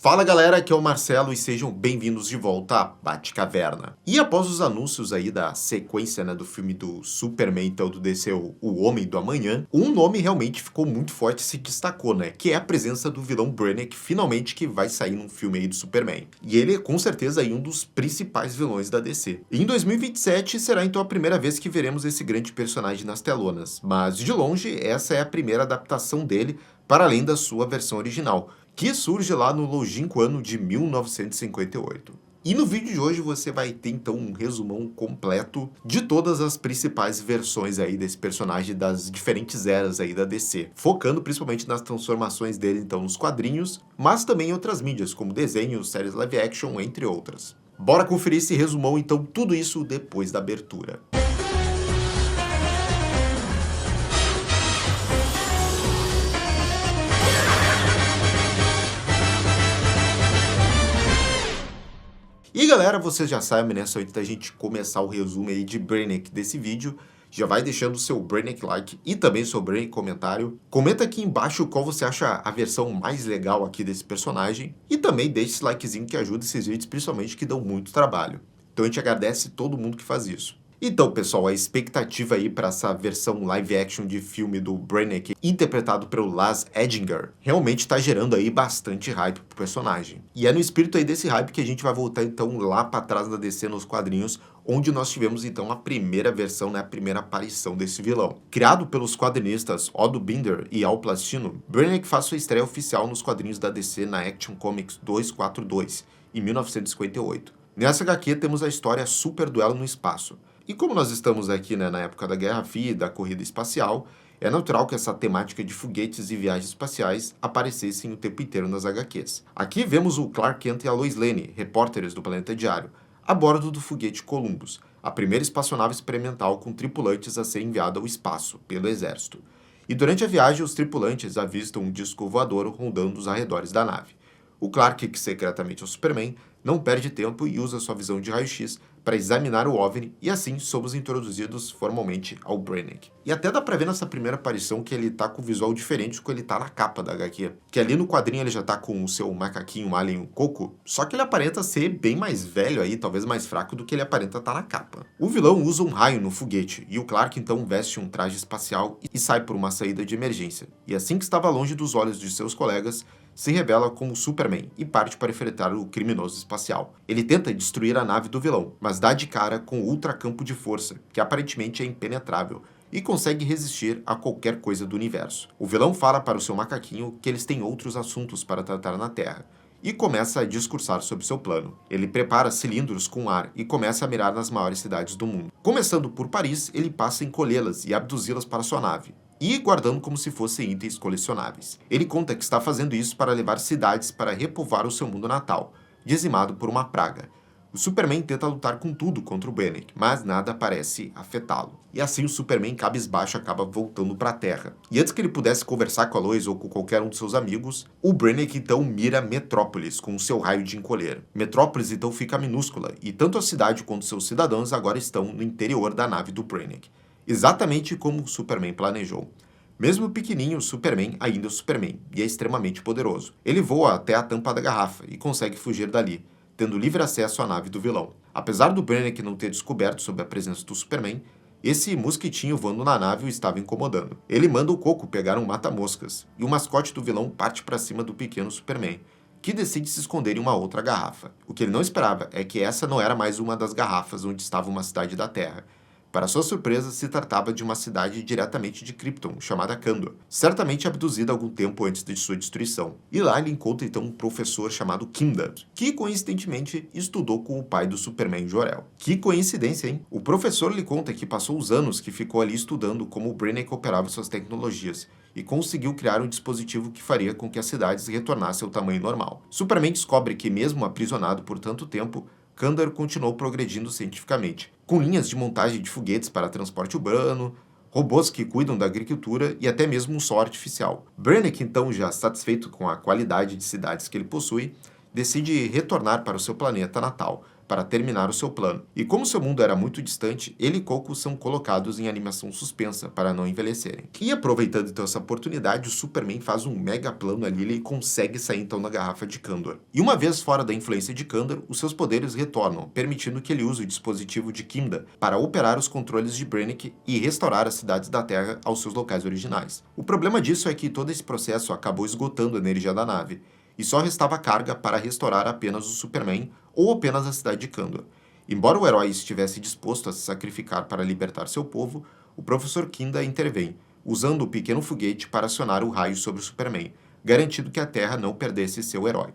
Fala galera, aqui é o Marcelo e sejam bem-vindos de volta à Batcaverna. E após os anúncios aí da sequência, do filme do Superman, então do DC, o Homem do Amanhã, um nome realmente ficou muito forte e se destacou, que é a presença do vilão Brainiac, finalmente que vai sair num filme aí do Superman. E ele é com certeza aí um dos principais vilões da DC. E em 2027 será então a primeira vez que veremos esse grande personagem nas telonas, mas de longe essa é a primeira adaptação dele para além da sua versão original, que surge lá no longínquo ano de 1958. E no vídeo de hoje você vai ter então um resumão completo de todas as principais versões aí desse personagem das diferentes eras aí da DC, focando principalmente nas transformações dele então nos quadrinhos, mas também em outras mídias, como desenhos, séries live action, entre outras. Bora conferir esse resumão então, tudo isso depois da abertura. E galera, vocês já sabem, só antes da gente começar o resumo aí de Brainiac desse vídeo, já vai deixando o seu Brainiac like e também o seu Brainiac comentário. Comenta aqui embaixo qual você acha a versão mais legal aqui desse personagem. E também deixe esse likezinho que ajuda esses vídeos, principalmente que dão muito trabalho. Então a gente agradece todo mundo que faz isso. Então, pessoal, a expectativa aí para essa versão live action de filme do Brainiac, interpretado pelo Laz Edinger, realmente está gerando aí bastante hype pro personagem. E é no espírito aí desse hype que a gente vai voltar então lá para trás da DC nos quadrinhos, onde nós tivemos então a primeira versão, a primeira aparição desse vilão. Criado pelos quadrinistas Odo Binder e Al Pacino, Brainiac faz sua estreia oficial nos quadrinhos da DC na Action Comics 242, em 1958. Nessa HQ temos a história Super Duelo no Espaço. E como nós estamos aqui na época da Guerra Fria e da corrida espacial, é natural que essa temática de foguetes e viagens espaciais aparecessem o tempo inteiro nas HQs. Aqui vemos o Clark Kent e a Lois Lane, repórteres do Planeta Diário, a bordo do foguete Columbus, a primeira espaçonave experimental com tripulantes a ser enviada ao espaço pelo Exército. E durante a viagem, os tripulantes avistam um disco voador rondando os arredores da nave. O Clark, que secretamente é o Superman, não perde tempo e usa sua visão de raio-x para examinar o OVNI e assim somos introduzidos formalmente ao Brainiac. E até dá pra ver nessa primeira aparição que ele tá com o visual diferente do que ele tá na capa da HQ. Que ali no quadrinho ele já tá com o seu macaquinho alien Coco, só que ele aparenta ser bem mais velho aí, talvez mais fraco do que ele aparenta estar na capa. O vilão usa um raio no foguete e o Clark então veste um traje espacial e sai por uma saída de emergência. E assim que estava longe dos olhos de seus colegas, se revela como Superman e parte para enfrentar o criminoso espacial. Ele tenta destruir a nave do vilão, mas dá de cara com o ultracampo de força, que aparentemente é impenetrável, e consegue resistir a qualquer coisa do universo. O vilão fala para o seu macaquinho que eles têm outros assuntos para tratar na Terra, e começa a discursar sobre seu plano. Ele prepara cilindros com ar e começa a mirar nas maiores cidades do mundo. Começando por Paris, ele passa a encolhê-las e abduzi-las para sua nave, e guardando como se fossem itens colecionáveis. Ele conta que está fazendo isso para levar cidades para repovoar o seu mundo natal, dizimado por uma praga. O Superman tenta lutar com tudo contra o Brainiac, mas nada parece afetá-lo. E assim o Superman cabisbaixo acaba voltando para a Terra. E antes que ele pudesse conversar com a Lois ou com qualquer um de seus amigos, o Brainiac então mira Metrópolis com o seu raio de encolher. Metrópolis então fica minúscula, e tanto a cidade quanto seus cidadãos agora estão no interior da nave do Brainiac. Exatamente como o Superman planejou. Mesmo pequenininho, o Superman ainda é o Superman, e é extremamente poderoso. Ele voa até a tampa da garrafa e consegue fugir dali, tendo livre acesso à nave do vilão. Apesar do Brainiac não ter descoberto sobre a presença do Superman, esse mosquitinho voando na nave o estava incomodando. Ele manda o Coco pegar um mata-moscas, e o mascote do vilão parte para cima do pequeno Superman, que decide se esconder em uma outra garrafa. O que ele não esperava é que essa não era mais uma das garrafas onde estava uma cidade da Terra. Para sua surpresa, se tratava de uma cidade diretamente de Krypton, chamada Kandor, certamente abduzida algum tempo antes de sua destruição. E lá ele encontra então um professor chamado Kindad, que coincidentemente estudou com o pai do Superman, Jor-El. Que coincidência, hein? O professor lhe conta que passou os anos que ficou ali estudando como o Brainiac operava suas tecnologias, e conseguiu criar um dispositivo que faria com que as cidades retornassem ao tamanho normal. Superman descobre que, mesmo aprisionado por tanto tempo, Kandor continuou progredindo cientificamente, com linhas de montagem de foguetes para transporte urbano, robôs que cuidam da agricultura e até mesmo um sol artificial. Brainiac, então, já satisfeito com a qualidade de cidades que ele possui, decide retornar para o seu planeta natal, para terminar o seu plano. E como seu mundo era muito distante, ele e Coco são colocados em animação suspensa para não envelhecerem. E aproveitando então essa oportunidade, o Superman faz um mega plano ali e consegue sair então da garrafa de Kandor. E uma vez fora da influência de Kandor, os seus poderes retornam, permitindo que ele use o dispositivo de Kimda para operar os controles de Brainiac e restaurar as cidades da Terra aos seus locais originais. O problema disso é que todo esse processo acabou esgotando a energia da nave, e só restava carga para restaurar apenas o Superman ou apenas a cidade de Kandor. Embora o herói estivesse disposto a se sacrificar para libertar seu povo, o Professor Kimda intervém, usando o pequeno foguete para acionar o raio sobre o Superman, garantindo que a Terra não perdesse seu herói.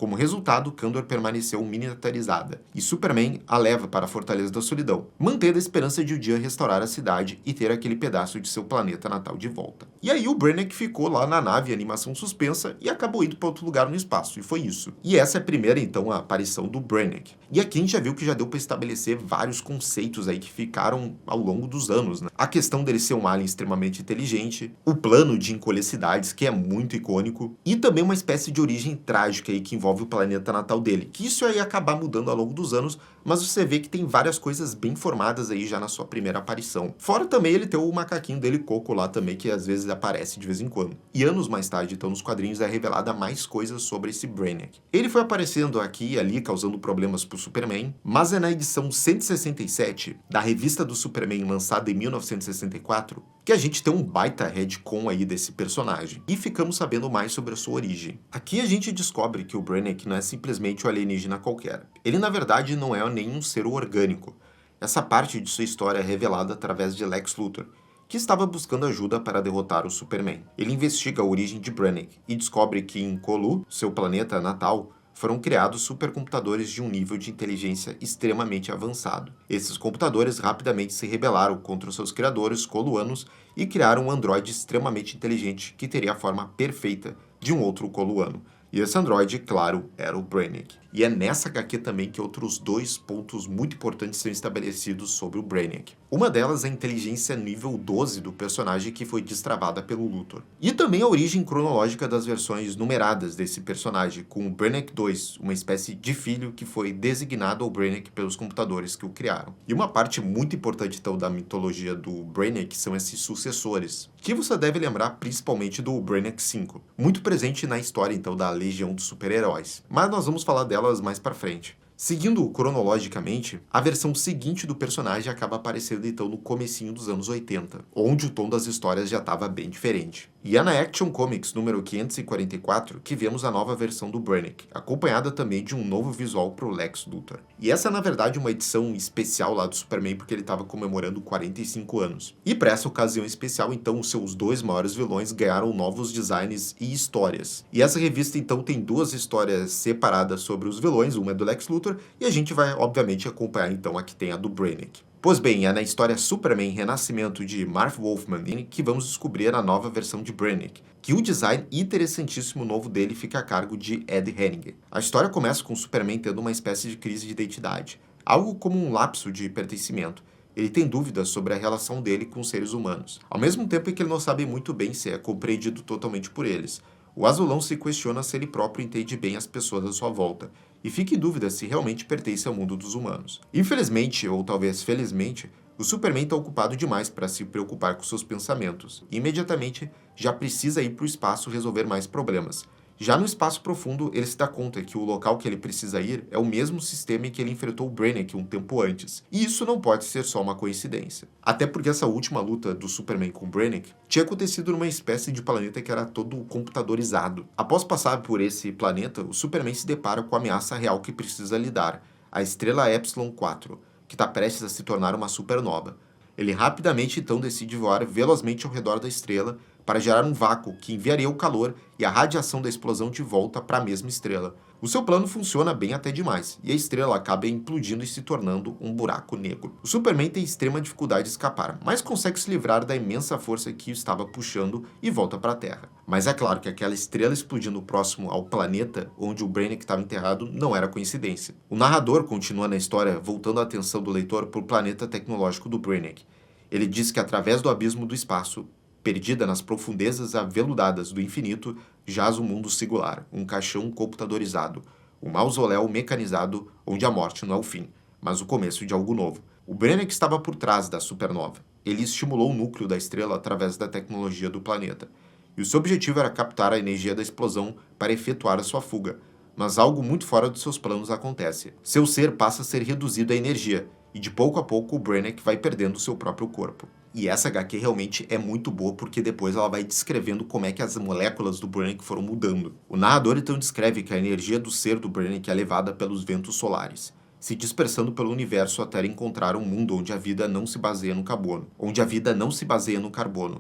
Como resultado, Kandor permaneceu militarizada, e Superman a leva para a Fortaleza da Solidão, mantendo a esperança de um dia restaurar a cidade e ter aquele pedaço de seu planeta natal de volta. E aí o Brainiac ficou lá na nave animação suspensa e acabou indo para outro lugar no espaço, e foi isso. E essa é a primeira, então, a aparição do Brainiac. E aqui a gente já viu que já deu para estabelecer vários conceitos aí que ficaram ao longo dos anos, né? A questão dele ser um alien extremamente inteligente, o plano de encolher cidades, que é muito icônico, e também uma espécie de origem trágica aí que envolve o planeta natal dele, que isso aí ia acabar mudando ao longo dos anos, mas você vê que tem várias coisas bem formadas aí já na sua primeira aparição. Fora também ele ter o macaquinho dele, Coco, lá também, que às vezes aparece de vez em quando. E anos mais tarde, então, nos quadrinhos é revelada mais coisas sobre esse Brainiac. Ele foi aparecendo aqui e ali, causando problemas pro Superman, mas é na edição 167 da revista do Superman, lançada em 1964, que a gente tem um baita retcon aí desse personagem, e ficamos sabendo mais sobre a sua origem. Aqui a gente descobre que o Brainiac não é simplesmente um alienígena qualquer. Ele, na verdade, não é nenhum ser orgânico. Essa parte de sua história é revelada através de Lex Luthor, que estava buscando ajuda para derrotar o Superman. Ele investiga a origem de Brainiac e descobre que em Colu, seu planeta natal, foram criados supercomputadores de um nível de inteligência extremamente avançado. Esses computadores rapidamente se rebelaram contra os seus criadores coluanos e criaram um androide extremamente inteligente que teria a forma perfeita de um outro coluano. E esse androide, claro, era o Brainiac. E é nessa HQ também que outros dois pontos muito importantes são estabelecidos sobre o Brainiac. Uma delas é a inteligência nível 12 do personagem, que foi destravada pelo Luthor. E também a origem cronológica das versões numeradas desse personagem, com o Brainiac 2, uma espécie de filho que foi designado ao Brainiac pelos computadores que o criaram. E uma parte muito importante então da mitologia do Brainiac são esses sucessores, que você deve lembrar principalmente do Brainiac 5, muito presente na história então da Legião dos Super-Heróis. Mas nós vamos falar delas mais pra frente. Seguindo cronologicamente, a versão seguinte do personagem acaba aparecendo então no comecinho dos anos 80, onde o tom das histórias já estava bem diferente. E é na Action Comics número 544 que vemos a nova versão do Brainiac, acompanhada também de um novo visual para o Lex Luthor. E essa é na verdade uma edição especial lá do Superman, porque ele estava comemorando 45 anos. E para essa ocasião especial, então, os seus dois maiores vilões ganharam novos designs e histórias. E essa revista então tem duas histórias separadas sobre os vilões, uma é do Lex Luthor, e a gente vai, obviamente, acompanhar então a que tem a do Brainiac. Pois bem, é na história Superman Renascimento de Marv Wolfman que vamos descobrir a nova versão de Brainiac, que o design interessantíssimo novo dele fica a cargo de Ed Hennig. A história começa com o Superman tendo uma espécie de crise de identidade, algo como um lapso de pertencimento. Ele tem dúvidas sobre a relação dele com os seres humanos, ao mesmo tempo em que ele não sabe muito bem se é compreendido totalmente por eles. O Azulão se questiona se ele próprio entende bem as pessoas à sua volta, e fica em dúvida se realmente pertence ao mundo dos humanos. Infelizmente, ou talvez felizmente, o Superman está ocupado demais para se preocupar com seus pensamentos, e imediatamente já precisa ir para o espaço resolver mais problemas. Já no espaço profundo, ele se dá conta que o local que ele precisa ir é o mesmo sistema em que ele enfrentou o Brainiac um tempo antes, e isso não pode ser só uma coincidência. Até porque essa última luta do Superman com o Brainiac tinha acontecido numa espécie de planeta que era todo computadorizado. Após passar por esse planeta, o Superman se depara com a ameaça real que precisa lidar, a estrela Epsilon 4, que está prestes a se tornar uma supernova. Ele rapidamente então decide voar velozmente ao redor da estrela para gerar um vácuo que enviaria o calor e a radiação da explosão de volta para a mesma estrela. O seu plano funciona bem até demais, e a estrela acaba implodindo e se tornando um buraco negro. O Superman tem extrema dificuldade de escapar, mas consegue se livrar da imensa força que o estava puxando e volta para a Terra. Mas é claro que aquela estrela explodindo próximo ao planeta onde o Brainiac estava enterrado não era coincidência. O narrador continua na história voltando a atenção do leitor para o planeta tecnológico do Brainiac. Ele diz que através do abismo do espaço, perdida nas profundezas aveludadas do infinito, jaz o mundo singular, um caixão computadorizado, um mausoléu mecanizado onde a morte não é o fim, mas o começo de algo novo. O Brennick estava por trás da supernova. Ele estimulou o núcleo da estrela através da tecnologia do planeta. E o seu objetivo era captar a energia da explosão para efetuar a sua fuga. Mas algo muito fora dos seus planos acontece. Seu ser passa a ser reduzido à energia, e de pouco a pouco o Brennick vai perdendo seu próprio corpo. E essa HQ realmente é muito boa porque depois ela vai descrevendo como é que as moléculas do Brennick foram mudando. O narrador então descreve que a energia do ser do Brennick é levada pelos ventos solares, se dispersando pelo universo até encontrar um mundo onde a vida não se baseia no carbono,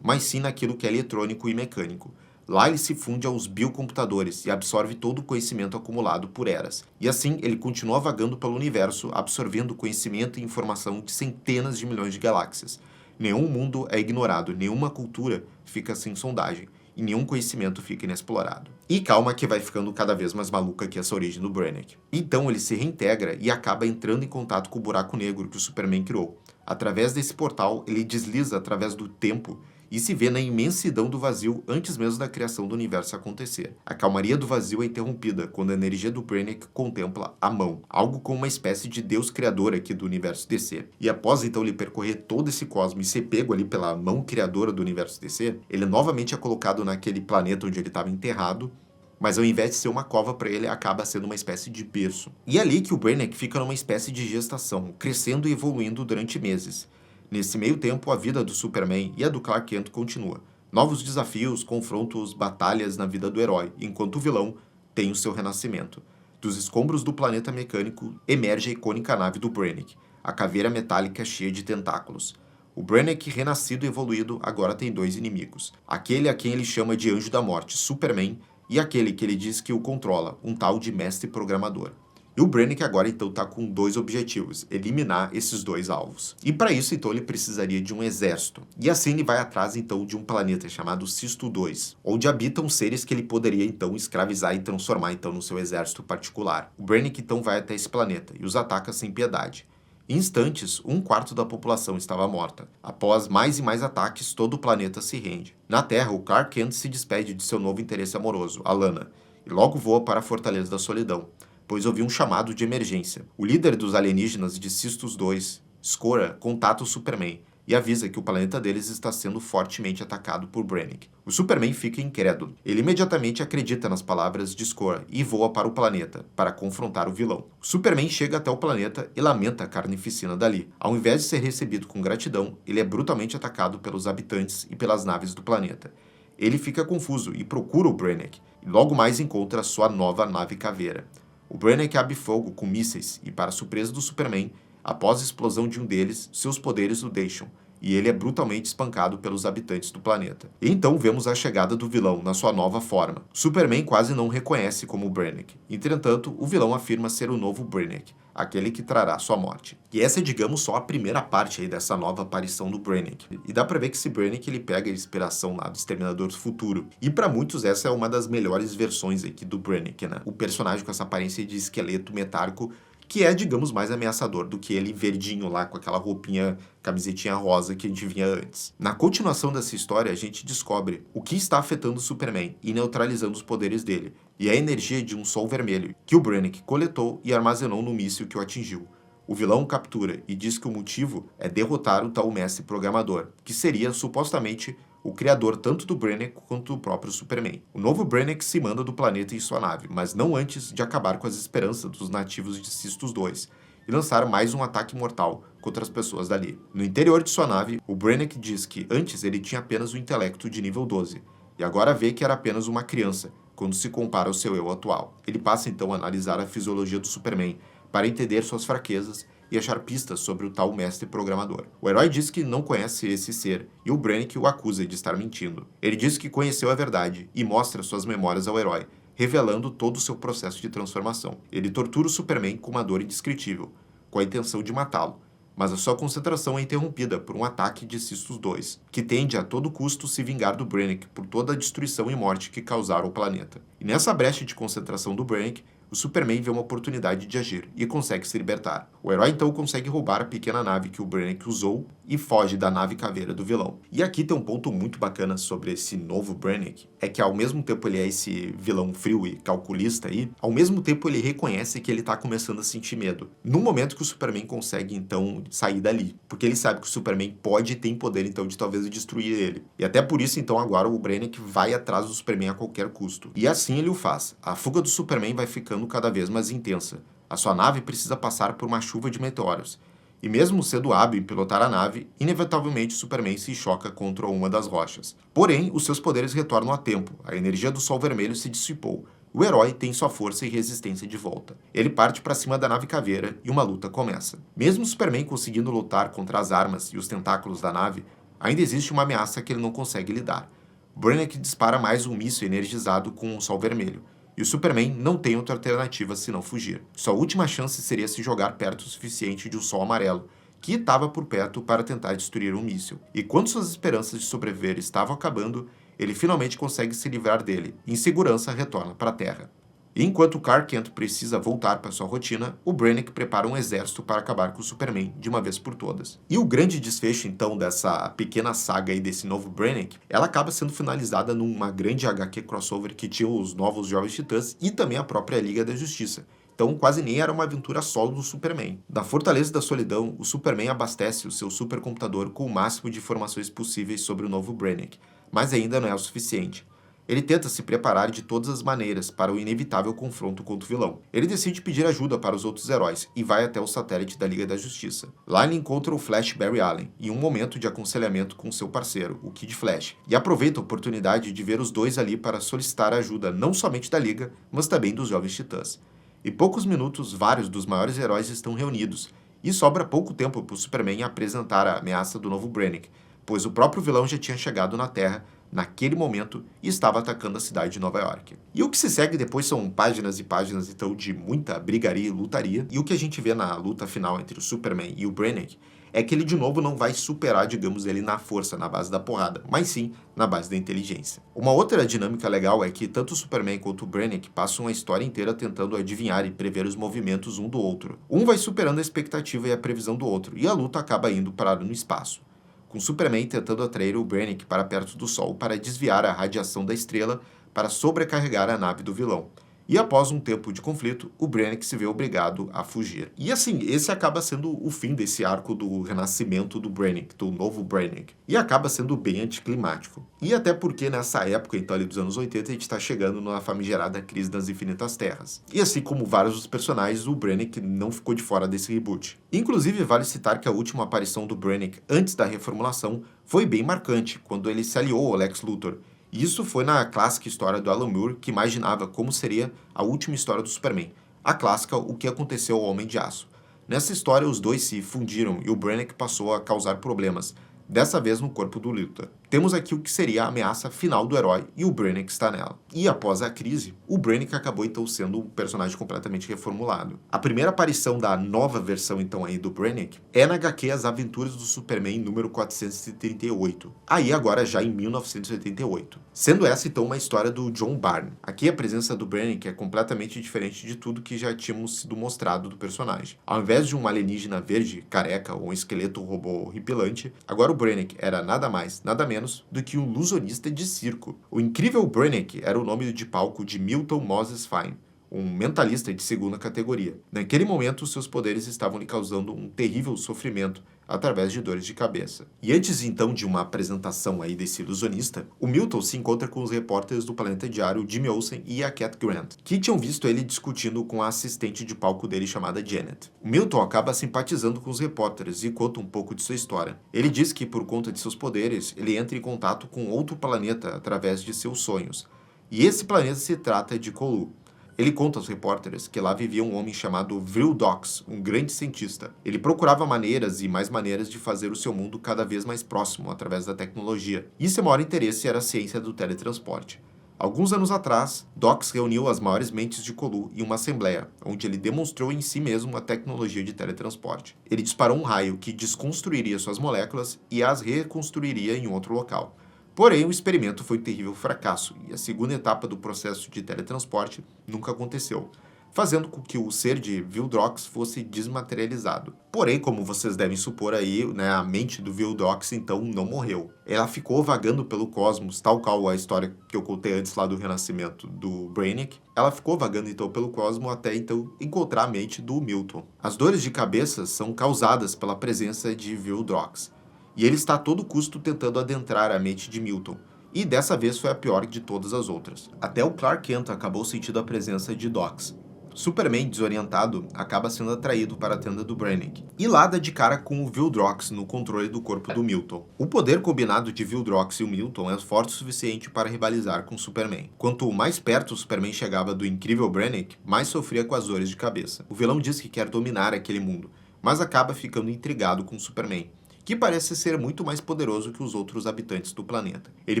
mas sim naquilo que é eletrônico e mecânico. Lá ele se funde aos biocomputadores e absorve todo o conhecimento acumulado por eras. E assim ele continua vagando pelo universo, absorvendo conhecimento e informação de centenas de milhões de galáxias. Nenhum mundo é ignorado, nenhuma cultura fica sem sondagem, e nenhum conhecimento fica inexplorado. E calma que vai ficando cada vez mais maluca aqui essa origem do Brennick. Então ele se reintegra e acaba entrando em contato com o buraco negro que o Superman criou. Através desse portal, ele desliza através do tempo e se vê na imensidão do vazio antes mesmo da criação do universo acontecer. A calmaria do vazio é interrompida quando a energia do Brainiac contempla a mão, algo como uma espécie de deus criador aqui do universo DC. E após então ele percorrer todo esse cosmos e ser pego ali pela mão criadora do universo DC, ele novamente é colocado naquele planeta onde ele estava enterrado, mas ao invés de ser uma cova para ele, acaba sendo uma espécie de berço. E é ali que o Brainiac fica numa espécie de gestação, crescendo e evoluindo durante meses. Nesse meio tempo, a vida do Superman e a do Clark Kent continua. Novos desafios, confrontos, batalhas na vida do herói, enquanto o vilão tem o seu renascimento. Dos escombros do planeta mecânico, emerge a icônica nave do Brainiac, a caveira metálica cheia de tentáculos. O Brainiac, renascido e evoluído, agora tem dois inimigos. Aquele a quem ele chama de Anjo da Morte, Superman, e aquele que ele diz que o controla, um tal de Mestre Programador. E o Brainiac agora então está com dois objetivos, eliminar esses dois alvos. E para isso então ele precisaria de um exército. E assim ele vai atrás então de um planeta chamado Sisto 2, onde habitam seres que ele poderia então escravizar e transformar então no seu exército particular. O Brainiac então vai até esse planeta e os ataca sem piedade. Em instantes, 1/4 da população estava morta. Após mais e mais ataques, todo o planeta se rende. Na Terra, o Clark Kent se despede de seu novo interesse amoroso, a Lana, e logo voa para a Fortaleza da Solidão, pois ouviu um chamado de emergência. O líder dos alienígenas de Sistos 2, Skora, contata o Superman e avisa que o planeta deles está sendo fortemente atacado por Brainiac. O Superman fica incrédulo. Ele imediatamente acredita nas palavras de Skora e voa para o planeta, para confrontar o vilão. O Superman chega até o planeta e lamenta a carnificina dali. Ao invés de ser recebido com gratidão, ele é brutalmente atacado pelos habitantes e pelas naves do planeta. Ele fica confuso e procura o Brainiac, e logo mais encontra sua nova nave caveira. O Brainiac abre fogo com mísseis e, para surpresa do Superman, após a explosão de um deles, seus poderes o deixam, e ele é brutalmente espancado pelos habitantes do planeta. E então vemos a chegada do vilão na sua nova forma. Superman quase não o reconhece como o Brainiac. Entretanto, o vilão afirma ser o novo Brainiac, aquele que trará sua morte. E essa é, digamos, só a primeira parte aí dessa nova aparição do Brainiac. E dá pra ver que esse Brainiac ele pega a inspiração lá do Exterminador do Futuro. E pra muitos essa é uma das melhores versões aqui do Brainiac, né? O personagem com essa aparência de esqueleto metálico que é, digamos, mais ameaçador do que ele verdinho lá, com aquela roupinha, camisetinha rosa que a gente vinha antes. Na continuação dessa história, a gente descobre o que está afetando o Superman e neutralizando os poderes dele, e a energia de um sol vermelho, que o Brainiac coletou e armazenou no míssil que o atingiu. O vilão o captura e diz que o motivo é derrotar o tal Mestre Programador, que seria, supostamente, o criador tanto do Brainiac quanto do próprio Superman. O novo Brainiac se manda do planeta em sua nave, mas não antes de acabar com as esperanças dos nativos de Sistos 2 e lançar mais um ataque mortal contra as pessoas dali. No interior de sua nave, o Brainiac diz que antes ele tinha apenas um intelecto de nível 12 e agora vê que era apenas uma criança quando se compara ao seu eu atual. Ele passa então a analisar a fisiologia do Superman para entender suas fraquezas e achar pistas sobre o tal Mestre Programador. O herói diz que não conhece esse ser e o Brainiac o acusa de estar mentindo. Ele diz que conheceu a verdade e mostra suas memórias ao herói, revelando todo o seu processo de transformação. Ele tortura o Superman com uma dor indescritível, com a intenção de matá-lo, mas a sua concentração é interrompida por um ataque de Sistos 2, que tende a todo custo se vingar do Brainiac por toda a destruição e morte que causaram ao planeta. E nessa brecha de concentração do Brainiac, o Superman vê uma oportunidade de agir e consegue se libertar. O herói então consegue roubar a pequena nave que o Brainiac usou e foge da nave caveira do vilão. E aqui tem um ponto muito bacana sobre esse novo Brainiac, é que ao mesmo tempo ele é esse vilão frio e calculista aí, ao mesmo tempo ele reconhece que ele tá começando a sentir medo. No momento que o Superman consegue então sair dali, porque ele sabe que o Superman pode e tem poder então de talvez destruir ele. E até por isso então agora o Brainiac vai atrás do Superman a qualquer custo. E assim ele o faz. A fuga do Superman vai ficando cada vez mais intensa. A sua nave precisa passar por uma chuva de meteoros. E mesmo sendo hábil em pilotar a nave, inevitavelmente Superman se choca contra uma das rochas. Porém, os seus poderes retornam a tempo, a energia do Sol Vermelho se dissipou. O herói tem sua força e resistência de volta. Ele parte para cima da nave caveira e uma luta começa. Mesmo Superman conseguindo lutar contra as armas e os tentáculos da nave, ainda existe uma ameaça que ele não consegue lidar. Brainiac dispara mais um míssil energizado com o Sol Vermelho. E o Superman não tem outra alternativa senão fugir. Sua última chance seria se jogar perto o suficiente de um Sol amarelo, que estava por perto para tentar destruir um míssil. E quando suas esperanças de sobreviver estavam acabando, ele finalmente consegue se livrar dele e, em segurança, retorna para a Terra. E enquanto Clark Kent precisa voltar para sua rotina, o Brainiac prepara um exército para acabar com o Superman de uma vez por todas. E o grande desfecho, então, dessa pequena saga aí desse novo Brainiac, ela acaba sendo finalizada numa grande HQ crossover que tinha os novos Jovens Titãs e também a própria Liga da Justiça. Então quase nem era uma aventura solo do Superman. Da Fortaleza da Solidão, o Superman abastece o seu supercomputador com o máximo de informações possíveis sobre o novo Brainiac, mas ainda não é o suficiente. Ele tenta se preparar de todas as maneiras para o inevitável confronto contra o vilão. Ele decide pedir ajuda para os outros heróis e vai até o satélite da Liga da Justiça. Lá ele encontra o Flash Barry Allen, em um momento de aconselhamento com seu parceiro, o Kid Flash, e aproveita a oportunidade de ver os dois ali para solicitar ajuda não somente da Liga, mas também dos Jovens Titãs. Em poucos minutos, vários dos maiores heróis estão reunidos, e sobra pouco tempo para o Superman apresentar a ameaça do novo Brainiac, pois o próprio vilão já tinha chegado na Terra naquele momento e estava atacando a cidade de Nova York. E o que se segue depois são páginas e páginas então de muita brigaria e lutaria, e o que a gente vê na luta final entre o Superman e o Brainiac é que ele de novo não vai superar, digamos, ele na força, na base da porrada, mas sim na base da inteligência. Uma outra dinâmica legal é que tanto o Superman quanto o Brainiac passam a história inteira tentando adivinhar e prever os movimentos um do outro. Um vai superando a expectativa e a previsão do outro, e a luta acaba indo parar no espaço, com Superman tentando atrair o Brainiac para perto do Sol para desviar a radiação da estrela para sobrecarregar a nave do vilão. E após um tempo de conflito, o Brainiac se vê obrigado a fugir. E assim, esse acaba sendo o fim desse arco do renascimento do Brainiac, do novo Brainiac. E acaba sendo bem anticlimático. E até porque nessa época, então ali dos anos 80, a gente está chegando na famigerada Crise das Infinitas Terras. E assim como vários dos personagens, o Brainiac não ficou de fora desse reboot. Inclusive, vale citar que a última aparição do Brainiac antes da reformulação foi bem marcante, quando ele se aliou ao Lex Luthor. E isso foi na clássica história do Alan Moore, que imaginava como seria a última história do Superman, a clássica O que Aconteceu ao Homem de Aço. Nessa história, os dois se fundiram e o Brainiac passou a causar problemas, dessa vez no corpo do Luthor. Temos aqui o que seria a ameaça final do herói e o Brainiac está nela. E após a crise, o Brainiac acabou então sendo um personagem completamente reformulado. A primeira aparição da nova versão então aí do Brainiac é na HQ As Aventuras do Superman número 438. Aí agora já em 1988. Sendo essa então uma história do John Byrne. Aqui a presença do Brainiac é completamente diferente de tudo que já tínhamos sido mostrado do personagem. Ao invés de um alienígena verde, careca ou um esqueleto robô horripilante, agora o Brainiac era nada mais, nada menos do que um ilusionista de circo. O incrível Brainiac era o nome de palco de Milton Moses Fine, um mentalista de segunda categoria. Naquele momento, seus poderes estavam lhe causando um terrível sofrimento através de dores de cabeça. E antes então de uma apresentação aí desse ilusionista, o Milton se encontra com os repórteres do Planeta Diário Jimmy Olsen e a Cat Grant, que tinham visto ele discutindo com a assistente de palco dele chamada Janet. O Milton acaba simpatizando com os repórteres e conta um pouco de sua história. Ele diz que por conta de seus poderes, ele entra em contato com outro planeta através de seus sonhos. E esse planeta se trata de Colu. Ele conta aos repórteres que lá vivia um homem chamado Vril Dox, um grande cientista. Ele procurava maneiras e mais maneiras de fazer o seu mundo cada vez mais próximo através da tecnologia. E seu maior interesse era a ciência do teletransporte. Alguns anos atrás, Dox reuniu as maiores mentes de Colu em uma assembleia, onde ele demonstrou em si mesmo a tecnologia de teletransporte. Ele disparou um raio que desconstruiria suas moléculas e as reconstruiria em outro local. Porém, o experimento foi um terrível fracasso e a segunda etapa do processo de teletransporte nunca aconteceu. fazendo com que o ser de Viltrox fosse desmaterializado. Porém, como vocês devem supor aí, né, a mente do Viltrox então não morreu. Ela ficou vagando pelo cosmos, tal qual a história que eu contei antes lá do renascimento do Brainiac. Ela ficou vagando então pelo cosmos até então encontrar a mente do Milton. As dores de cabeça são causadas pela presença de Viltrox. E ele está a todo custo tentando adentrar a mente de Milton. E dessa vez foi a pior de todas as outras. Até o Clark Kent acabou sentindo a presença de Dox. Superman, desorientado, acaba sendo atraído para a tenda do Brainiac, e lá dá de cara com o Viltrox no controle do corpo do Milton. O poder combinado de Viltrox e o Milton é forte o suficiente para rivalizar com Superman. Quanto mais perto o Superman chegava do incrível Brainiac, mais sofria com as dores de cabeça. O vilão diz que quer dominar aquele mundo, mas acaba ficando intrigado com Superman, que parece ser muito mais poderoso que os outros habitantes do planeta. Ele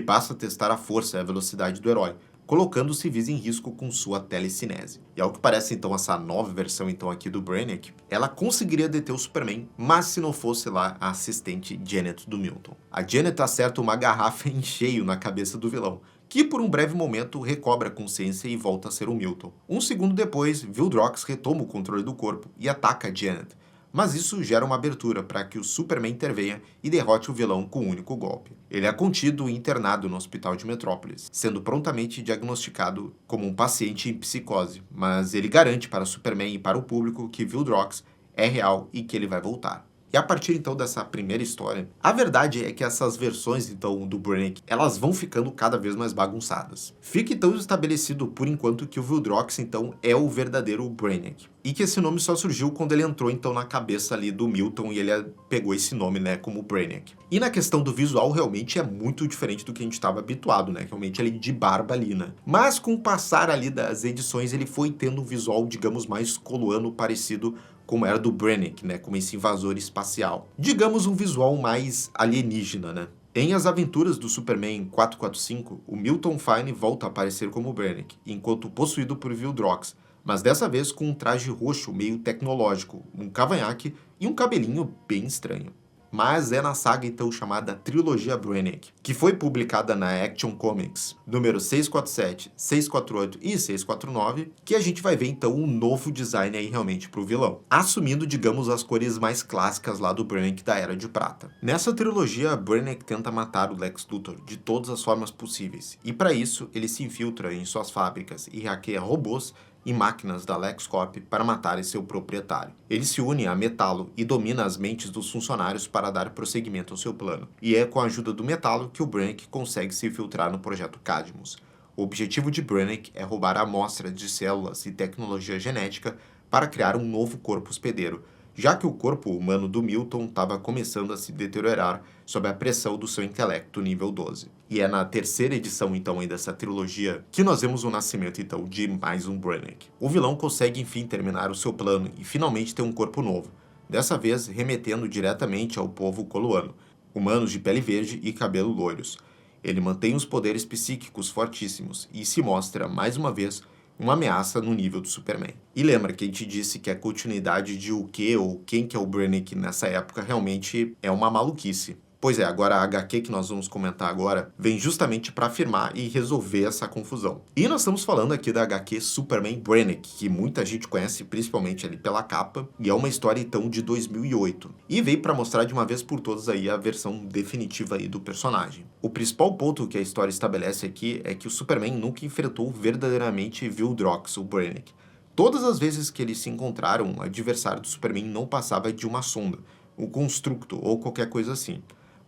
passa a testar a força e a velocidade do herói, colocando os civis em risco com sua telecinese. E ao que parece, então, essa nova versão então aqui do Brainiac, ela conseguiria deter o Superman, mas se não fosse lá a assistente Janet do Milton. A Janet acerta uma garrafa em cheio na cabeça do vilão, que por um breve momento recobra a consciência e volta a ser o Milton. Um segundo depois, Viltrox retoma o controle do corpo e ataca a Janet, mas isso gera uma abertura para que o Superman intervenha e derrote o vilão com um único golpe. Ele é contido e internado no hospital de Metrópolis, sendo prontamente diagnosticado como um paciente em psicose, mas ele garante para Superman e para o público que Viltrox é real e que ele vai voltar. E a partir então dessa primeira história, a verdade é que essas versões então do Brainiac, elas vão ficando cada vez mais bagunçadas. Fica então estabelecido por enquanto que o Viltrox então é o verdadeiro Brainiac. E que esse nome só surgiu quando ele entrou então na cabeça ali do Milton e ele pegou esse nome, né, como Brainiac. E na questão do visual realmente é muito diferente do que a gente estava habituado, né, realmente ele de barba ali, né. Mas com o passar ali das edições ele foi tendo um visual, digamos, mais coloano, parecido como era do Brainiac, né, como esse invasor espacial. Digamos um visual mais alienígena, né. Em As Aventuras do Superman 445, o Milton Fine volta a aparecer como Brainiac, enquanto possuído por Viltrox, mas dessa vez com um traje roxo meio tecnológico, um cavanhaque e um cabelinho bem estranho. Mas é na saga então chamada Trilogia Brainiac, que foi publicada na Action Comics, número 647, 648 e 649, que a gente vai ver então um novo design aí realmente pro vilão, assumindo, digamos, as cores mais clássicas lá do Brainiac da Era de Prata. Nessa trilogia, Brainiac tenta matar o Lex Luthor de todas as formas possíveis, e para isso ele se infiltra em suas fábricas e hackeia robôs e máquinas da LexCorp para matar seu proprietário. Ele se une a Metallo e domina as mentes dos funcionários para dar prosseguimento ao seu plano. E é com a ajuda do Metallo que o Brainiac consegue se infiltrar no projeto Cadmus. O objetivo de Brainiac é roubar a amostra de células e tecnologia genética para criar um novo corpo hospedeiro, já que o corpo humano do Milton estava começando a se deteriorar sob a pressão do seu intelecto nível 12. E é na terceira edição, então, aí dessa trilogia, que nós vemos o nascimento, então, de mais um Brainiac. O vilão consegue, enfim, terminar o seu plano e finalmente ter um corpo novo, dessa vez remetendo diretamente ao povo coloano, humanos de pele verde e cabelo loiros. Ele mantém os poderes psíquicos fortíssimos e se mostra, mais uma vez, uma ameaça no nível do Superman. E lembra que a gente disse que a continuidade de o que ou quem que é o Brainiac nessa época realmente é uma maluquice. Pois é, agora a HQ que nós vamos comentar agora vem justamente para afirmar e resolver essa confusão. E nós estamos falando aqui da HQ Superman Brainiac, que muita gente conhece principalmente ali pela capa, e é uma história então de 2008. E veio para mostrar de uma vez por todas aí a versão definitiva aí do personagem. O principal ponto que a história estabelece aqui é que o Superman nunca enfrentou verdadeiramente Viltrox, o Brainiac. Todas as vezes que eles se encontraram, o adversário do Superman não passava de uma sonda, um construto ou qualquer coisa assim.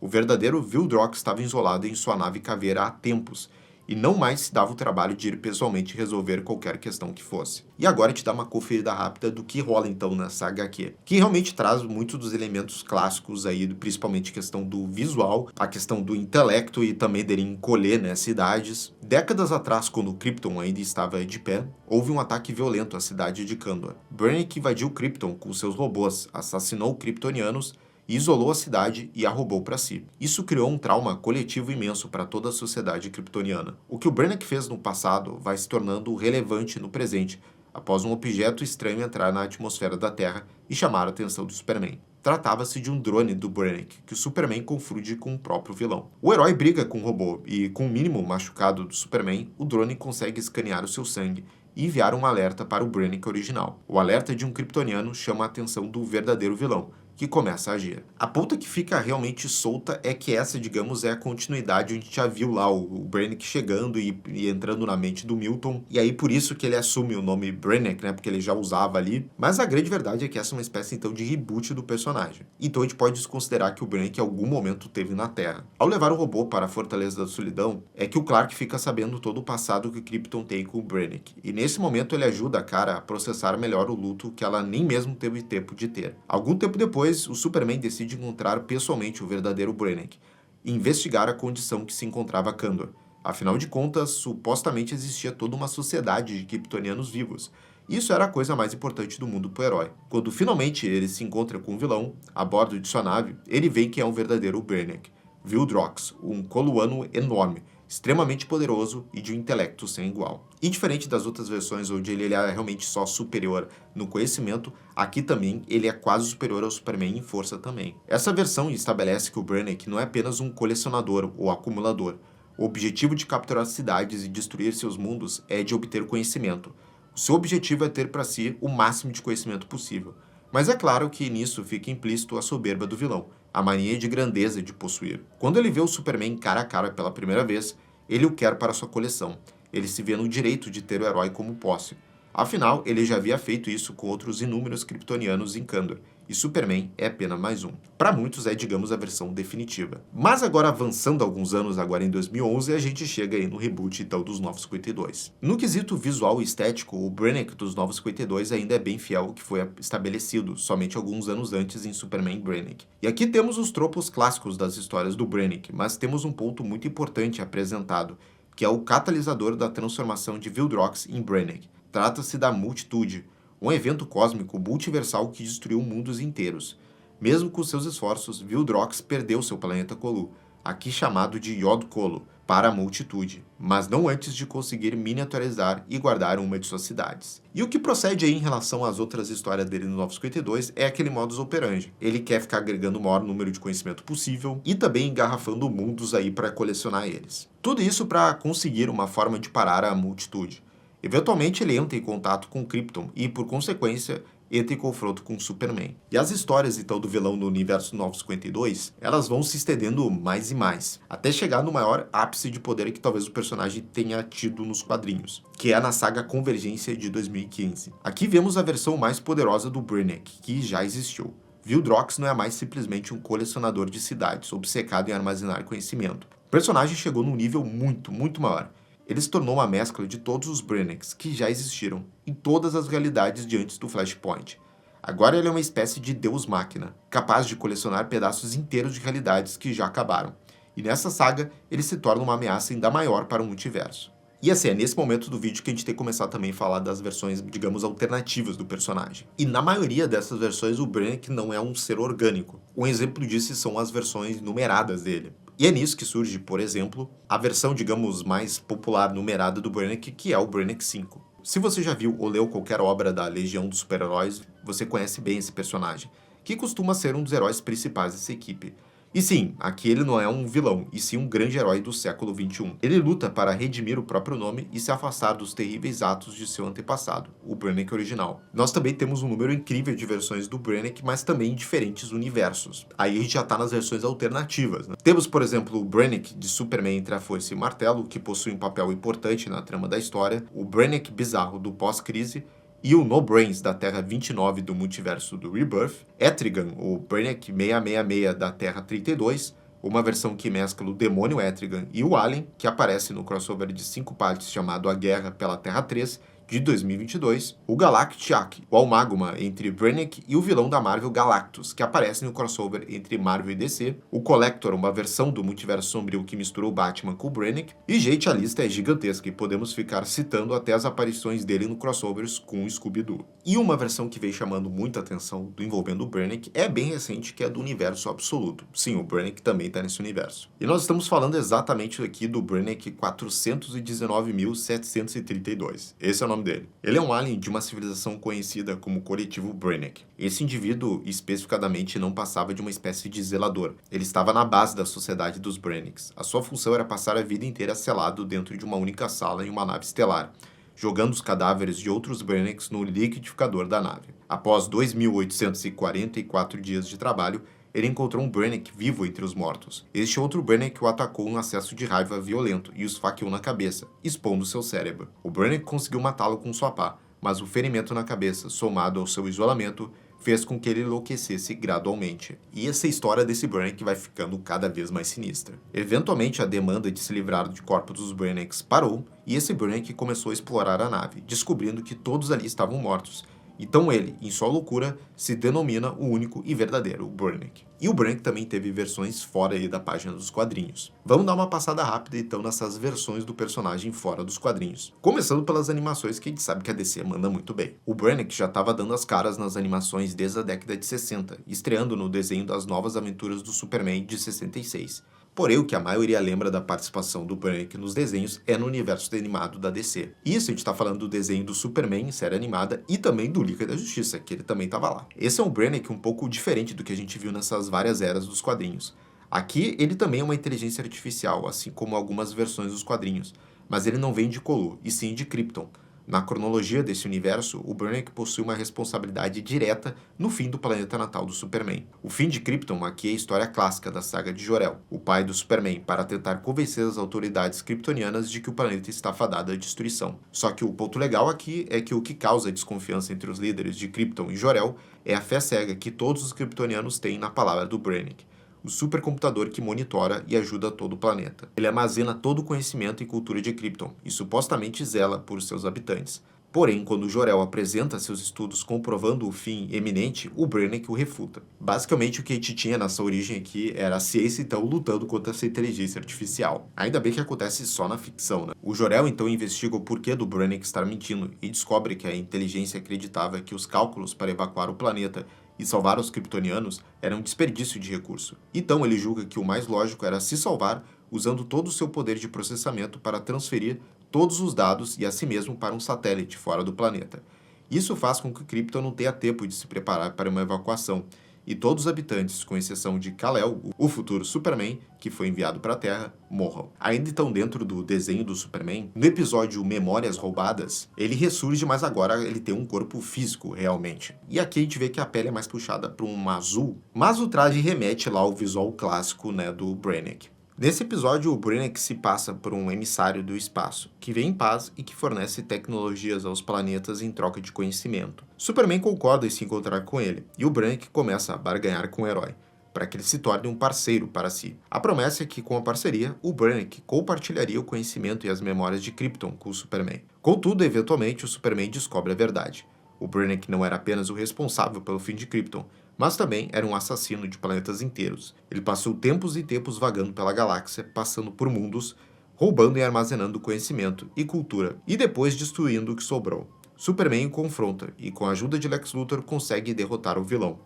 O verdadeiro Viltrox estava isolado em sua nave caveira há tempos, e não mais se dava o trabalho de ir pessoalmente resolver qualquer questão que fosse. E agora te dá uma conferida rápida do que rola então nessa HQ, que realmente traz muitos dos elementos clássicos aí, principalmente a questão do visual, a questão do intelecto e também dele encolher, né, cidades. Décadas atrás, quando Krypton ainda estava de pé, houve um ataque violento à cidade de Kandor. Brainiac invadiu Krypton com seus robôs, assassinou kryptonianos, isolou a cidade e a roubou para si. Isso criou um trauma coletivo imenso para toda a sociedade kryptoniana. O que o Brainiac fez no passado vai se tornando relevante no presente, após um objeto estranho entrar na atmosfera da Terra e chamar a atenção do Superman. Tratava-se de um drone do Brainiac, que o Superman confunde com o próprio vilão. O herói briga com o robô e, com o mínimo machucado do Superman, o drone consegue escanear o seu sangue e enviar um alerta para o Brannick original. O alerta de um kryptoniano chama a atenção do verdadeiro vilão, que começa a agir. A ponta que fica realmente solta é que essa, digamos, é a continuidade onde a gente já viu lá o Brannick chegando e entrando na mente do Milton, e aí por isso que ele assume o nome Brannick, né, porque ele já usava ali, mas a grande verdade é que essa é uma espécie então de reboot do personagem. Então a gente pode desconsiderar que o Brannick em algum momento teve na Terra. Ao levar o robô para a Fortaleza da Solidão, é que o Clark fica sabendo todo o passado que o Krypton tem com o Brannick, e nesse momento ele ajuda a Kara a processar melhor o luto que ela nem mesmo teve tempo de ter. Algum tempo depois, o Superman decide encontrar pessoalmente o verdadeiro Brannick e investigar a condição que se encontrava Kandor. Afinal de contas, supostamente existia toda uma sociedade de kryptonianos vivos. Isso era a coisa mais importante do mundo pro herói. Quando finalmente ele se encontra com o vilão, a bordo de sua nave, ele vê quem é o verdadeiro Brannick. Vildrox, um coluano enorme, extremamente poderoso e de um intelecto sem igual. E diferente das outras versões onde ele é realmente só superior no conhecimento, aqui também ele é quase superior ao Superman em força também. Essa versão estabelece que o Brannick não é apenas um colecionador ou acumulador. O objetivo de capturar cidades e destruir seus mundos é de obter conhecimento. O seu objetivo é ter para si o máximo de conhecimento possível. Mas é claro que nisso fica implícito a soberba do vilão, a mania de grandeza de possuir. Quando ele vê o Superman cara a cara pela primeira vez, ele o quer para sua coleção. Ele se vê no direito de ter o herói como posse. Afinal, ele já havia feito isso com outros inúmeros kryptonianos em Kandor, e Superman é apenas mais um. Para muitos é, digamos, a versão definitiva. Mas agora, avançando alguns anos, agora em 2011, a gente chega aí no reboot então dos Novos 52. No quesito visual e estético, o Brannick dos Novos 52 ainda é bem fiel ao que foi estabelecido somente alguns anos antes em Superman Brannick. E aqui temos os tropos clássicos das histórias do Brannick, mas temos um ponto muito importante apresentado, que é o catalisador da transformação de Vildrox em Brannick. Trata-se da Multitude, um evento cósmico multiversal que destruiu mundos inteiros. Mesmo com seus esforços, Vildrox perdeu seu planeta Colu, aqui chamado de Yod-Kolo, para a Multitude, mas não antes de conseguir miniaturizar e guardar uma de suas cidades. E o que procede aí em relação às outras histórias dele no Novos 52 é aquele modus operandi. Ele quer ficar agregando o maior número de conhecimento possível e também engarrafando mundos aí para colecionar eles. Tudo isso para conseguir uma forma de parar a Multitude. Eventualmente ele entra em contato com Krypton e, por consequência, entra em confronto com Superman. E as histórias então do vilão no universo 952, elas vão se estendendo mais e mais, até chegar no maior ápice de poder que talvez o personagem tenha tido nos quadrinhos, que é na saga Convergência de 2015. Aqui vemos a versão mais poderosa do Brannick, que já existiu. Vildrox não é mais simplesmente um colecionador de cidades, obcecado em armazenar conhecimento. O personagem chegou num nível muito maior. Ele se tornou uma mescla de todos os Brannicks que já existiram em todas as realidades de antes do Flashpoint. Agora ele é uma espécie de deus-máquina, capaz de colecionar pedaços inteiros de realidades que já acabaram. E nessa saga, ele se torna uma ameaça ainda maior para o multiverso. E assim, é nesse momento do vídeo que a gente tem que começar também a falar das versões, digamos, alternativas do personagem. E na maioria dessas versões, o Brannick não é um ser orgânico. Um exemplo disso são as versões numeradas dele. E é nisso que surge, por exemplo, a versão, digamos, mais popular numerada do Brannick, que é o Brannick 5. Se você já viu ou leu qualquer obra da Legião dos Super-Heróis, você conhece bem esse personagem, que costuma ser um dos heróis principais dessa equipe. E sim, aqui ele não é um vilão, e sim um grande herói do século XXI. Ele luta para redimir o próprio nome e se afastar dos terríveis atos de seu antepassado, o Brannick original. Nós também temos um número incrível de versões do Brannick, mas também em diferentes universos. Aí a gente já tá nas versões alternativas, né? Temos, por exemplo, o Brannick de Superman entre a Foice e o Martelo, que possui um papel importante na trama da história, o Brannick bizarro do pós-crise, e o No Brains da Terra 29 do multiverso do Rebirth, Etrigan, o Brannick 666 da Terra 32, uma versão que mescla o demônio Etrigan e o Alien, que aparece no crossover de 5 partes chamado A Guerra pela Terra 3, de 2022, o Galactiac, o Almagma entre Brannick e o vilão da Marvel Galactus, que aparece no crossover entre Marvel e DC, o Collector, uma versão do multiverso sombrio que mistura o Batman com o Brannick, e gente, a lista é gigantesca e podemos ficar citando até as aparições dele no crossovers com o Scooby-Doo. E uma versão que veio chamando muita atenção envolvendo o Brannick é bem recente, que é do universo absoluto. Sim, o Brannick também está nesse universo. E nós estamos falando exatamente aqui do Brannick 419.732. Esse é o nome dele. Ele é um alien de uma civilização conhecida como Coletivo Brannick. Esse indivíduo, especificadamente, não passava de uma espécie de zelador. Ele estava na base da sociedade dos Brannicks. A sua função era passar a vida inteira selado dentro de uma única sala em uma nave estelar, jogando os cadáveres de outros Brennecks no liquidificador da nave. Após 2.844 dias de trabalho, ele encontrou um Brennick vivo entre os mortos. Este outro Brennick o atacou em um acesso de raiva violento e o esfaqueou na cabeça, expondo seu cérebro. O Brennick conseguiu matá-lo com sua pá, mas o ferimento na cabeça, somado ao seu isolamento, fez com que ele enlouquecesse gradualmente. E essa história desse Brennick vai ficando cada vez mais sinistra. Eventualmente, a demanda de se livrar de corpos dos Brennicks parou, e esse Brennick começou a explorar a nave, descobrindo que todos ali estavam mortos. Então ele, em sua loucura, se denomina o único e verdadeiro Brennick. E o Brennick também teve versões fora aí da página dos quadrinhos. Vamos dar uma passada rápida então nessas versões do personagem fora dos quadrinhos. Começando pelas animações que a gente sabe que a DC manda muito bem. O Brennick já estava dando as caras nas animações desde a década de 60, estreando no desenho das Novas Aventuras do Superman de 66. Porém, o que a maioria lembra da participação do Brennick nos desenhos é no universo animado da DC. Isso a gente está falando do desenho do Superman em série animada e também do Liga da Justiça, que ele também estava lá. Esse é um Brennick um pouco diferente do que a gente viu nessas várias eras dos quadrinhos. Aqui ele também é uma inteligência artificial, assim como algumas versões dos quadrinhos, mas ele não vem de Colu, e sim de Krypton. Na cronologia desse universo, o Brennick possui uma responsabilidade direta no fim do planeta natal do Superman. O fim de Krypton aqui é a história clássica da saga de Jor-El, o pai do Superman, para tentar convencer as autoridades kryptonianas de que o planeta está fadado à destruição. Só que o ponto legal aqui é que o que causa desconfiança entre os líderes de Krypton e Jor-El é a fé cega que todos os kryptonianos têm na palavra do Brennick, o supercomputador que monitora e ajuda todo o planeta. Ele armazena todo o conhecimento e cultura de Krypton e supostamente zela por seus habitantes. Porém, quando Jor-El apresenta seus estudos comprovando o fim eminente, o Brennick o refuta. Basicamente, o que a gente tinha nessa origem aqui era a ciência então lutando contra essa inteligência artificial. Ainda bem que acontece só na ficção, né? O Jor-El então investiga o porquê do Brennick estar mentindo e descobre que a inteligência acreditava que os cálculos para evacuar o planeta e salvar os kryptonianos era um desperdício de recurso. Então ele julga que o mais lógico era se salvar usando todo o seu poder de processamento para transferir todos os dados e a si mesmo para um satélite fora do planeta. Isso faz com que Krypton não tenha tempo de se preparar para uma evacuação, e todos os habitantes, com exceção de Kal-El, o futuro Superman, que foi enviado para a Terra, morram. Ainda então dentro do desenho do Superman, no episódio Memórias Roubadas, ele ressurge, mas agora ele tem um corpo físico, realmente. E aqui a gente vê que a pele é mais puxada para um azul, mas o traje remete lá ao visual clássico, né, do Brennick. Nesse episódio, o Brennick se passa por um emissário do espaço, que vem em paz e que fornece tecnologias aos planetas em troca de conhecimento. Superman concorda em se encontrar com ele, e o Brennick começa a barganhar com o herói, para que ele se torne um parceiro para si. A promessa é que, com a parceria, o Brennick compartilharia o conhecimento e as memórias de Krypton com o Superman. Contudo, eventualmente, o Superman descobre a verdade. O Brennick não era apenas o responsável pelo fim de Krypton, mas também era um assassino de planetas inteiros. Ele passou tempos e tempos vagando pela galáxia, passando por mundos, roubando e armazenando conhecimento e cultura, e depois destruindo o que sobrou. Superman o confronta e, com a ajuda de Lex Luthor, consegue derrotar o vilão,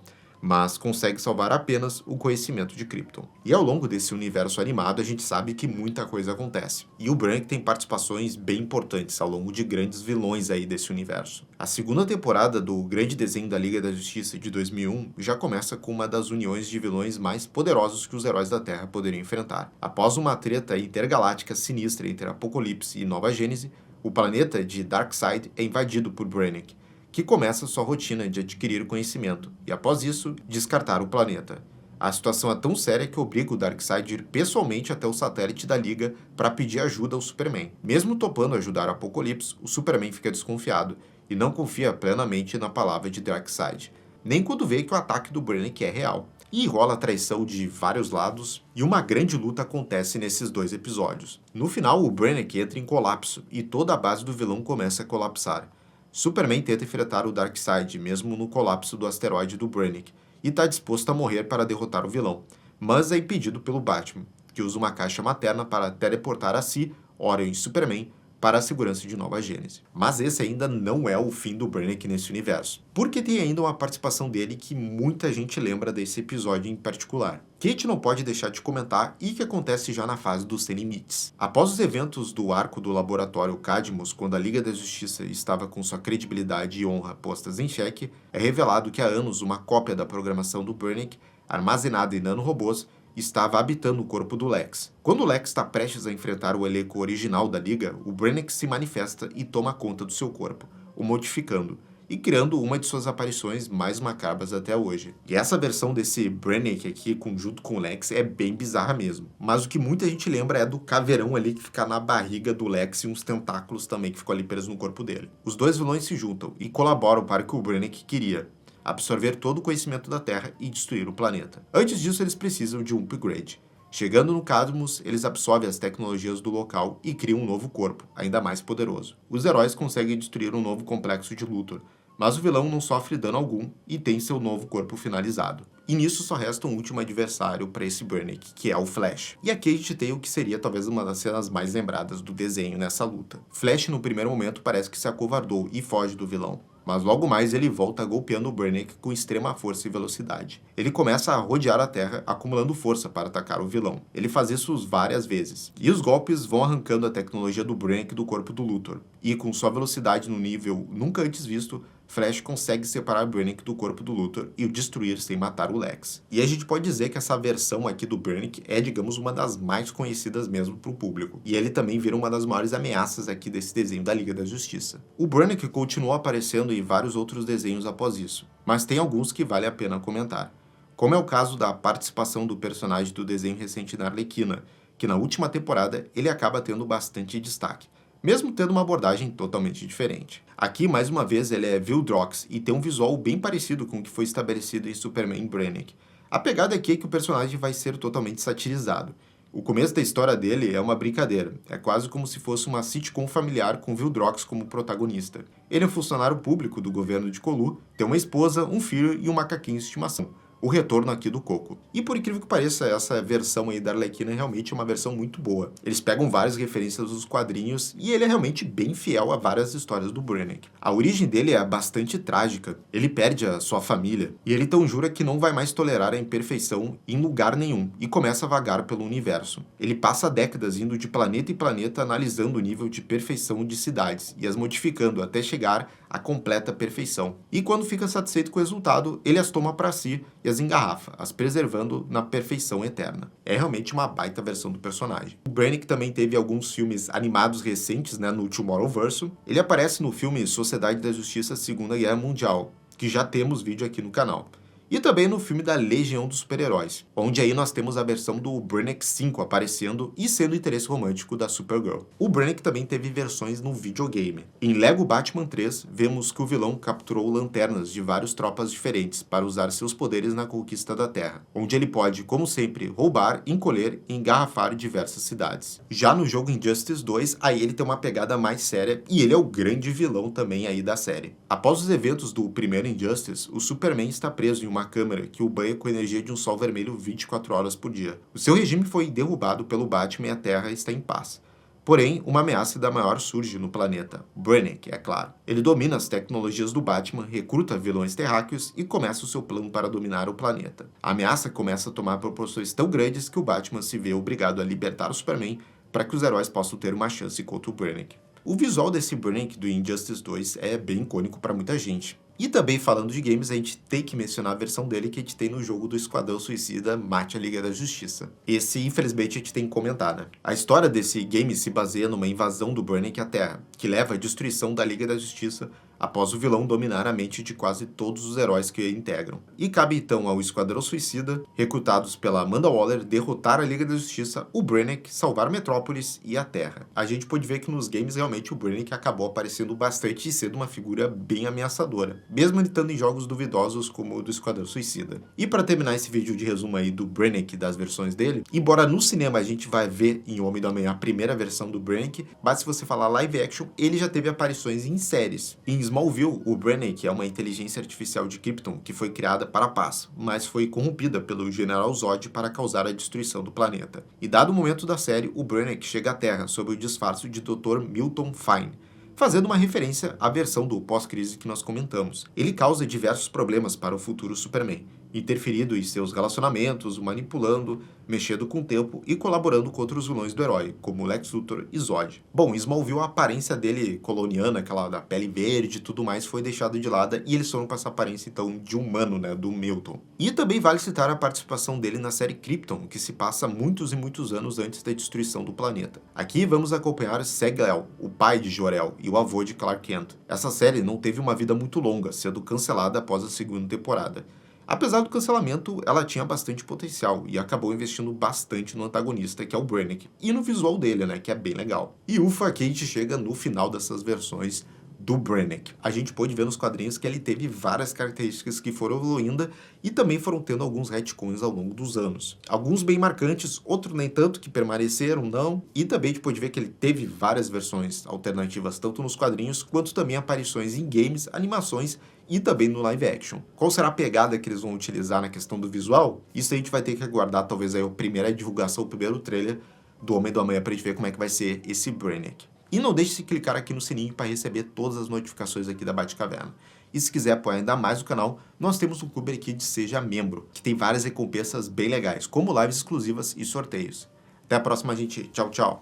mas consegue salvar apenas o conhecimento de Krypton. E ao longo desse universo animado, a gente sabe que muita coisa acontece. E o Brennick tem participações bem importantes ao longo de grandes vilões aí desse universo. A segunda temporada do grande desenho da Liga da Justiça de 2001 já começa com uma das uniões de vilões mais poderosos que os heróis da Terra poderiam enfrentar. Após uma treta intergaláctica sinistra entre Apocalipse e Nova Gênese, o planeta de Darkseid é invadido por Brennick, que começa sua rotina de adquirir conhecimento e, após isso, descartar o planeta. A situação é tão séria que obriga o Darkseid a ir pessoalmente até o satélite da Liga para pedir ajuda ao Superman. Mesmo topando ajudar Apocalipse, o Superman fica desconfiado e não confia plenamente na palavra de Darkseid, nem quando vê que o ataque do Brennick é real. E rola traição de vários lados, e uma grande luta acontece nesses dois episódios. No final, o Brennick entra em colapso e toda a base do vilão começa a colapsar. Superman tenta enfrentar o Darkseid, mesmo no colapso do asteroide do Brennick, e está disposto a morrer para derrotar o vilão, mas é impedido pelo Batman, que usa uma caixa materna para teleportar a si, Orion e Superman, para a segurança de Nova Gênese. Mas esse ainda não é o fim do Brennick nesse universo, porque tem ainda uma participação dele que muita gente lembra desse episódio em particular, que a gente não pode deixar de comentar e que acontece já na fase dos Sem Limites. Após os eventos do arco do laboratório Cadmus, quando a Liga da Justiça estava com sua credibilidade e honra postas em xeque, é revelado que há anos uma cópia da programação do Brennick, armazenada em nanorobôs, estava habitando o corpo do Lex. Quando o Lex está prestes a enfrentar o elenco original da Liga, o Brainiac se manifesta e toma conta do seu corpo, o modificando, e criando uma de suas aparições mais macabras até hoje. E essa versão desse Brainiac aqui, junto com o Lex, é bem bizarra mesmo. Mas o que muita gente lembra é do caveirão ali que fica na barriga do Lex e uns tentáculos também que ficam ali presos no corpo dele. Os dois vilões se juntam e colaboram para o que o Brainiac queria: absorver todo o conhecimento da Terra e destruir o planeta. Antes disso, eles precisam de um upgrade. Chegando no Cadmus, eles absorvem as tecnologias do local e criam um novo corpo, ainda mais poderoso. Os heróis conseguem destruir um novo complexo de Luthor, mas o vilão não sofre dano algum e tem seu novo corpo finalizado. E nisso só resta um último adversário para esse Brainiac, que é o Flash. E aqui a gente tem o que seria talvez uma das cenas mais lembradas do desenho nessa luta. Flash, no primeiro momento, parece que se acovardou e foge do vilão, mas logo mais ele volta golpeando o Brainiac com extrema força e velocidade. Ele começa a rodear a Terra, acumulando força para atacar o vilão. Ele faz isso várias vezes, e os golpes vão arrancando a tecnologia do Brainiac do corpo do Luthor. E com sua velocidade no nível nunca antes visto, Flash consegue separar Brainiac do corpo do Luthor e o destruir sem matar o Lex. E a gente pode dizer que essa versão aqui do Brainiac é, digamos, uma das mais conhecidas mesmo para o público. E ele também vira uma das maiores ameaças aqui desse desenho da Liga da Justiça. O Brainiac continuou aparecendo em vários outros desenhos após isso, mas tem alguns que vale a pena comentar. Como é o caso da participação do personagem do desenho recente na Arlequina, que na última temporada ele acaba tendo bastante destaque, mesmo tendo uma abordagem totalmente diferente. Aqui, mais uma vez, ele é Vildrox e tem um visual bem parecido com o que foi estabelecido em Superman Brainiac. A pegada aqui é que o personagem vai ser totalmente satirizado. O começo da história dele é uma brincadeira, é quase como se fosse uma sitcom familiar com Vildrox como protagonista. Ele é um funcionário público do governo de Colu, tem uma esposa, um filho e um macaquinho de estimação. O retorno aqui do Coco. E por incrível que pareça, essa versão aí da Arlequina é realmente uma versão muito boa. Eles pegam várias referências dos quadrinhos e ele é realmente bem fiel a várias histórias do Brainiac. A origem dele é bastante trágica. Ele perde a sua família e ele então jura que não vai mais tolerar a imperfeição em lugar nenhum e começa a vagar pelo universo. Ele passa décadas indo de planeta em planeta analisando o nível de perfeição de cidades e as modificando até chegar à completa perfeição. E quando fica satisfeito com o resultado, ele as toma para si e as engarrafa, as preservando na perfeição eterna. É realmente uma baita versão do personagem. O Brainiac também teve alguns filmes animados recentes, no Tomorrowverse. Ele aparece no filme Sociedade da Justiça Segunda Guerra Mundial, que já temos vídeo aqui no canal. E também no filme da Legião dos Super-Heróis, onde aí nós temos a versão do Brainiac 5 aparecendo e sendo o interesse romântico da Supergirl. O Brainiac também teve versões no videogame. Em Lego Batman 3, vemos que o vilão capturou lanternas de várias tropas diferentes para usar seus poderes na conquista da Terra, onde ele pode, como sempre, roubar, encolher e engarrafar diversas cidades. Já no jogo Injustice 2, aí ele tem uma pegada mais séria e ele é o grande vilão também aí da série. Após os eventos do primeiro Injustice, o Superman está preso em uma câmera que o banha com a energia de um sol vermelho 24 horas por dia. O seu regime foi derrubado pelo Batman e a Terra está em paz. Porém, uma ameaça ainda maior surge no planeta. Brainiac, é claro. Ele domina as tecnologias do Batman, recruta vilões terráqueos e começa o seu plano para dominar o planeta. A ameaça começa a tomar proporções tão grandes que o Batman se vê obrigado a libertar o Superman para que os heróis possam ter uma chance contra o Brainiac. O visual desse Brainiac do Injustice 2 é bem icônico para muita gente. E também falando de games, a gente tem que mencionar a versão dele que a gente tem no jogo do Esquadrão Suicida Mate a Liga da Justiça. Esse, infelizmente, a gente tem que comentar, A história desse game se baseia numa invasão do Brainiac à Terra, que leva à destruição da Liga da Justiça após o vilão dominar a mente de quase todos os heróis que a integram. E cabe então ao Esquadrão Suicida, recrutados pela Amanda Waller, derrotar a Liga da Justiça, o Brainiac, salvar Metrópolis e a Terra. A gente pode ver que nos games realmente o Brainiac acabou aparecendo bastante e sendo uma figura bem ameaçadora, mesmo ele estando em jogos duvidosos como o do Esquadrão Suicida. E para terminar esse vídeo de resumo aí do Brainiac e das versões dele, embora no cinema a gente vai ver em Homem do Amanhã a primeira versão do Brainiac, mas se você falar live action, ele já teve aparições em séries. Em Smallville, o Brainiac é uma inteligência artificial de Krypton que foi criada para a paz, mas foi corrompida pelo General Zod para causar a destruição do planeta. E dado o momento da série, o Brainiac chega à Terra sob o disfarce de Dr. Milton Fine, fazendo uma referência à versão do pós-crise que nós comentamos. Ele causa diversos problemas para o futuro Superman, interferido em seus relacionamentos, manipulando, mexendo com o tempo e colaborando com outros vilões do herói, como Lex Luthor e Zod. Bom, Smallville, a aparência dele coloniana, aquela da pele verde e tudo mais, foi deixada de lado e eles foram com essa aparência, então, de humano, né, do Milton. E também vale citar a participação dele na série Krypton, que se passa muitos e muitos anos antes da destruição do planeta. Aqui vamos acompanhar Seg-El, o pai de Jor-El e o avô de Clark Kent. Essa série não teve uma vida muito longa, sendo cancelada após a segunda temporada. Apesar do cancelamento, ela tinha bastante potencial e acabou investindo bastante no antagonista, que é o Brannick, e no visual dele, né, que é bem legal. E ufa, que a gente chega no final dessas versões do Brannick. A gente pôde ver nos quadrinhos que ele teve várias características que foram evoluindo e também foram tendo alguns retcons ao longo dos anos. Alguns bem marcantes, outros nem tanto, que permaneceram, não. E também a gente pôde ver que ele teve várias versões alternativas, tanto nos quadrinhos, quanto também aparições em games, animações e também no live action. Qual será a pegada que eles vão utilizar na questão do visual? Isso a gente vai ter que aguardar, talvez, aí a primeira divulgação, o primeiro trailer do Homem do Amanhã, pra gente ver como é que vai ser esse Brannick. E não deixe de clicar aqui no sininho para receber todas as notificações aqui da Batcaverna. E se quiser apoiar ainda mais o canal, nós temos um clube aqui de Seja Membro, que tem várias recompensas bem legais, como lives exclusivas e sorteios. Até a próxima, gente. Tchau, tchau.